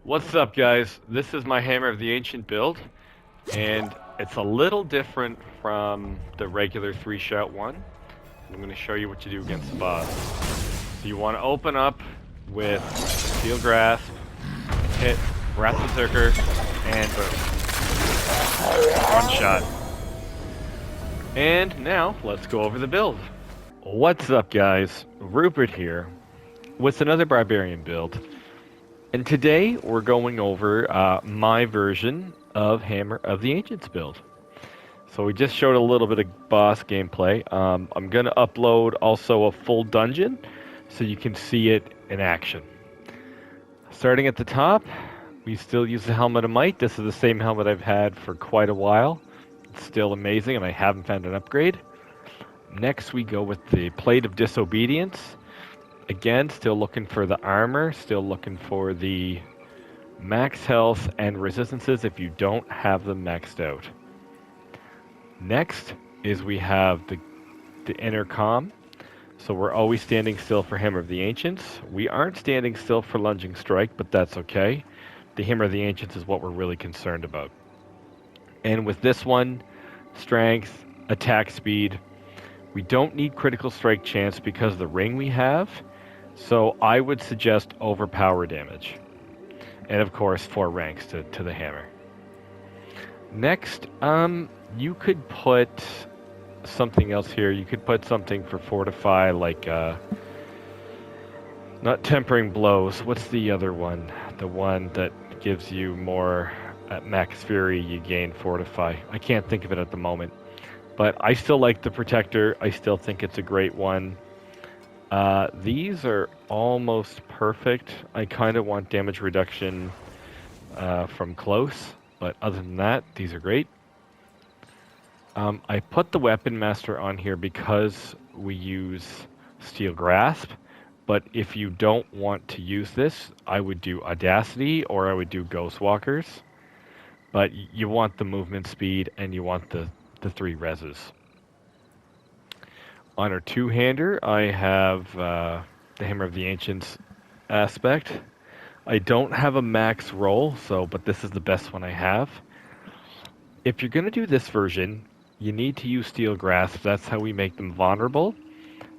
What's up, guys? This is my Hammer of the Ancient build, and it's a little different from the regular 3-shot one. I'm going to show you what you do against the boss. So you want to open up with Steel Grasp, hit Wrath Berserker, and boom. One shot. And now, let's go over the build. What's up, guys? Rupert here with another Barbarian build. And today we're going over my version of Hammer of the Ancients build. So we just showed a little bit of boss gameplay. I'm going to upload also a full dungeon so you can see it in action. Starting at the top, we still use the Helmet of Might. This is the same helmet I've had for quite a while. It's still amazing and I haven't found an upgrade. Next we go with the Plate of Disobedience. Again, still looking for the armor, still looking for the max health and resistances if you don't have them maxed out. Next is we have the intercom. So we're always standing still for Hammer of the Ancients. We aren't standing still for Lunging Strike, but that's okay. The Hammer of the Ancients is what we're really concerned about. And with this one, strength, attack speed. We don't need critical strike chance because of the ring we have. So I would suggest overpower damage. And of course, 4 ranks to the hammer. Next, you could put something else here. You could put something for fortify, like, not tempering blows. What's the other one? The one that gives you more, at max fury, you gain fortify. I can't think of it at the moment. But I still like the protector. I still think it's a great one. These are almost perfect. I kind of want damage reduction from close, but other than that, these are great. I put the Weapon Master on here because we use Steel Grasp, but if you don't want to use this, I would do Audacity or I would do Ghostwalkers. But you want the movement speed and you want the 3 reses. On our 2-hander, I have the Hammer of the Ancients aspect. I don't have a max roll, but this is the best one I have. If you're going to do this version, you need to use Steel Grasp. That's how we make them vulnerable.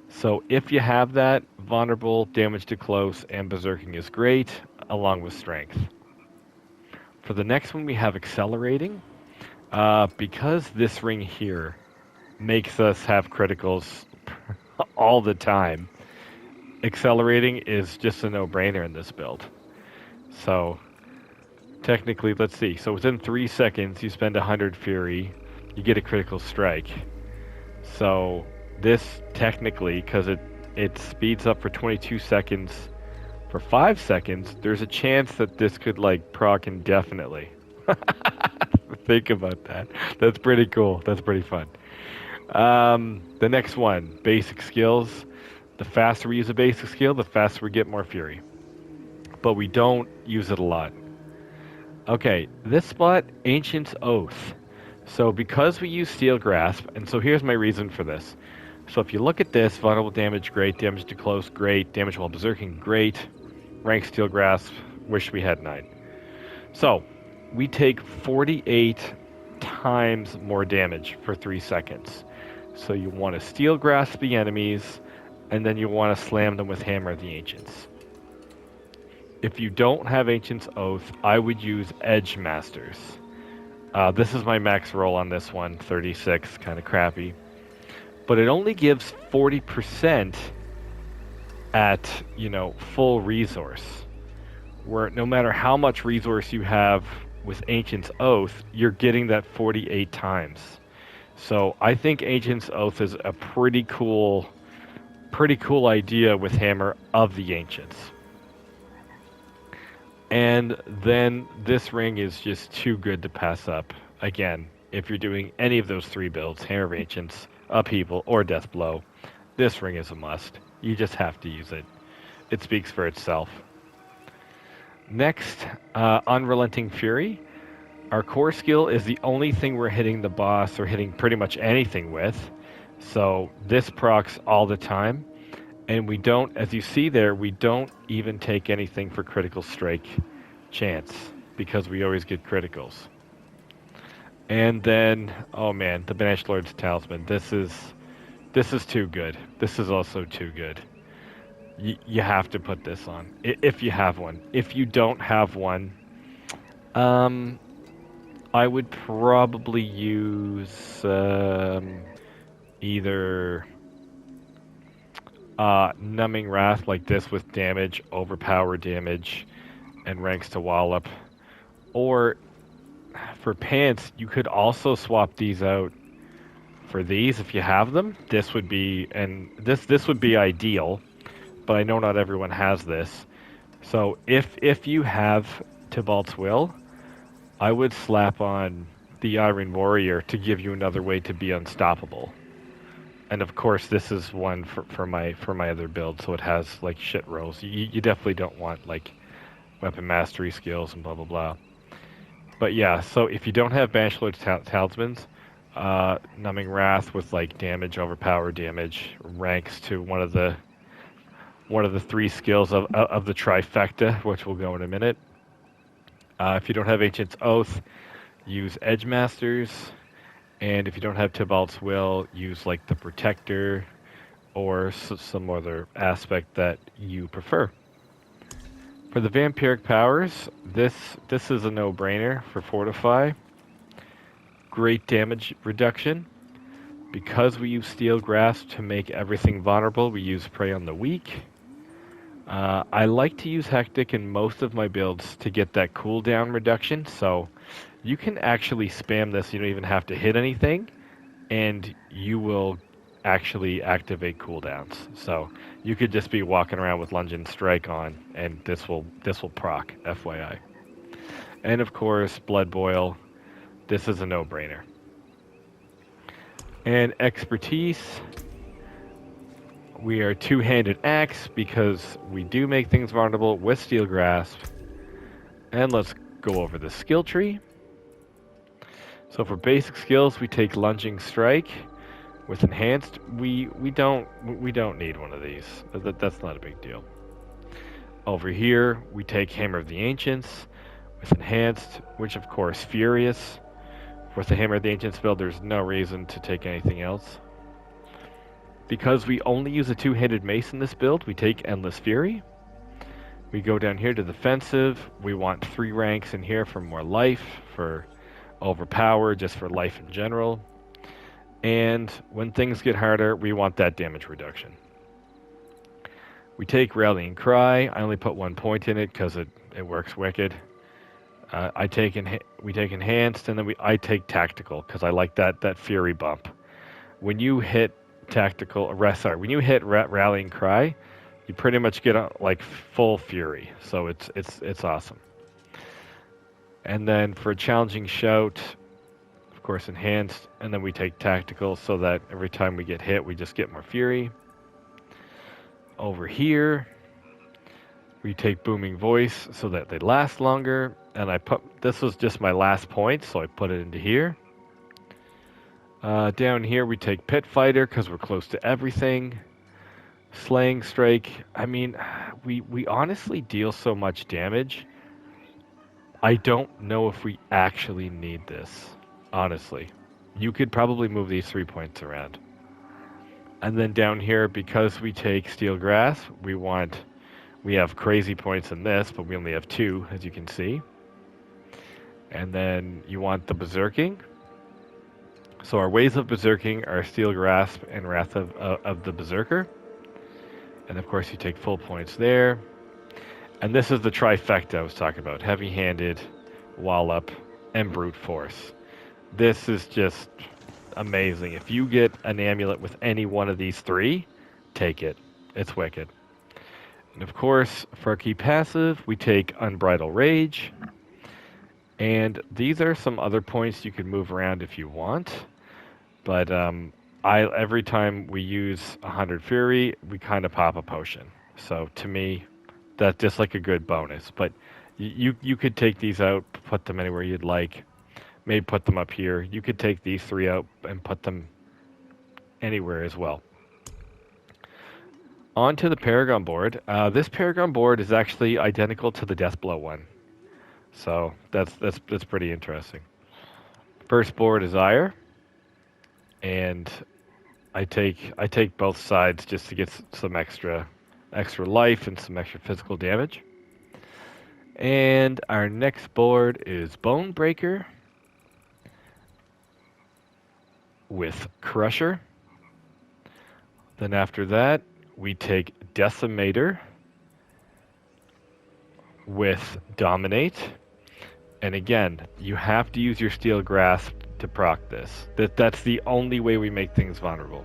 So if you have that, vulnerable, damage to close, and berserking is great, along with strength. For the next one, we have accelerating. Because this ring here makes us have criticals all the time, accelerating is just a no-brainer in this build. So, technically, let's see. So within 3 seconds, you spend 100 fury, you get a critical strike. So this, technically, because it speeds up for 22 seconds for 5 seconds, there's a chance that this could, like, proc indefinitely. Think about that. That's pretty cool. That's pretty fun. The next one, basic skills. The faster we use a basic skill, the faster we get more fury. But we don't use it a lot. Okay, this spot, Ancient's Oath. So because we use Steel Grasp, and so here's my reason for this. So if you look at this, vulnerable damage, great. Damage to close, great. Damage while berserking, great. Rank Steel Grasp, wish we had 9. So, we take 48 times more damage for 3 seconds. So you want to Steel Grasp the enemies, and then you want to slam them with Hammer of the Ancients. If you don't have Ancient's Oath, I would use Edge Masters. This is my max roll on this one, 36, kind of crappy. But it only gives 40% at, full resource. Where no matter how much resource you have with Ancient's Oath, you're getting that 48 times. So I think Ancient's Oath is a pretty cool idea with Hammer of the Ancients. And then this ring is just too good to pass up. Again, if you're doing any of those 3 builds, Hammer of Ancients, Upheaval, or Deathblow, this ring is a must. You just have to use it. It speaks for itself. Next, Unrelenting Fury. Our core skill is the only thing we're hitting the boss or hitting pretty much anything with. So this procs all the time. And we don't, as you see there, we don't even take anything for critical strike. chance because we always get criticals. And then, oh man, the Banished Lord's Talisman. This is too good. This is also too good. You have to put this on if you have one. If you don't have one, um, I would probably use either Numbing Wrath like this with damage, overpower damage, and ranks to wallop. Or for pants, you could also swap these out for these if you have them. This would be this would be ideal, but I know not everyone has this. So if you have Tybalt's Will, I would slap on the Iron Warrior to give you another way to be unstoppable. And of course, this is one for my other build, so it has like shit rolls. You definitely don't want like weapon mastery skills and blah blah blah. But yeah, so if you don't have Banished Lord's Talismans, Numbing Wrath with like damage, overpower damage, ranks to one of the three skills of the trifecta, which we'll go in a minute. If you don't have Ancient's Oath, use Edge Masters. And if you don't have Tybalt's Will, use like the Protector or some other aspect that you prefer. For the Vampiric Powers, this is a no-brainer for Fortify. Great damage reduction. Because we use Steel Grasp to make everything vulnerable, we use Prey on the Weak. I like to use Hectic in most of my builds to get that cooldown reduction, so you can actually spam this. You don't even have to hit anything, and you will actually activate cooldowns. So you could just be walking around with Lunge and Strike on, and this will proc, FYI. And of course, Blood Boil. This is a no-brainer. And Expertise. We are Two-Handed Axe because we do make things vulnerable with Steel Grasp. And let's go over the skill tree. So for basic skills, we take Lunging Strike. With enhanced, we don't need one of these. That's not a big deal. Over here, we take Hammer of the Ancients. With enhanced, which of course Furious. With the Hammer of the Ancients build, there's no reason to take anything else. Because we only use a two-handed mace in this build, we take Endless Fury. We go down here to Defensive. We want 3 ranks in here for more life, for overpower, just for life in general. And when things get harder, we want that damage reduction. We take Rallying Cry. I only put 1 point in it because it works wicked. We take Enhanced, and then I take Tactical because I like that Fury bump. When you hit when you hit Rallying Cry, you pretty much get like full Fury. So it's awesome. And then for a Challenging Shout, of course, Enhanced, and then we take Tactical so that every time we get hit, we just get more Fury. Over here, we take Booming Voice so that they last longer, and this was just my last point, so I put it into here. Down here, we take Pit Fighter because we're close to everything. Slaying Strike, I mean, we honestly deal so much damage. I don't know if we actually need this, honestly. You could probably move these 3 points around. And then down here, because we take Steel Grasp, we have crazy points in this, but we only have 2, as you can see. And then you want the Berserking. So our ways of Berserking are Steel Grasp and Wrath of the Berserker. And of course you take full points there. And this is the trifecta I was talking about. Heavy-handed, Wallop, and Brute Force. This is just amazing. If you get an amulet with any one of these 3, take it. It's wicked. And of course, for our key passive, we take Unbridled Rage. And these are some other points you can move around if you want. But every time we use 100 Fury, we kind of pop a potion. So to me, that's just like a good bonus. But you could take these out, put them anywhere you'd like. Maybe put them up here. You could take these 3 out and put them anywhere as well. On to the Paragon board. This Paragon board is actually identical to the Deathblow one. So that's pretty interesting. First board is Ire, and I take both sides just to get some extra life and some extra physical damage. And our next board is Bone Breaker with Crusher. Then after that, we take Decimator with Dominate. And again, you have to use your Steel Grasp to proc this. That's the only way we make things vulnerable.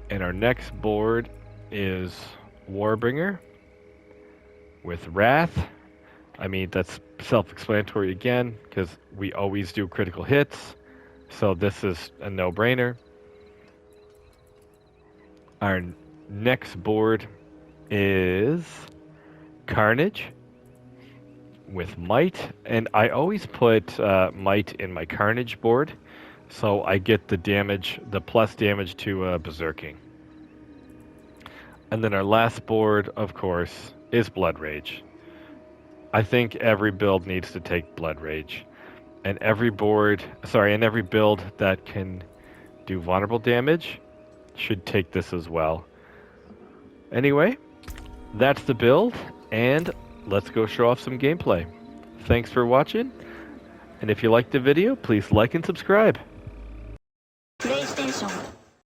And our next board is Warbringer with Wrath. I mean, that's self-explanatory again, because we always do critical hits. So this is a no-brainer. Our next board is Carnage with Might. And I always put Might in my Carnage board, so I get the damage, the plus damage to Berserking. And then our last board, of course, is Blood Rage. I think every build needs to take Blood Rage. And every build that can do vulnerable damage should take this as well. Anyway, that's the build, and let's go show off some gameplay. Thanks for watching, and if you liked the video, please like and subscribe. PlayStation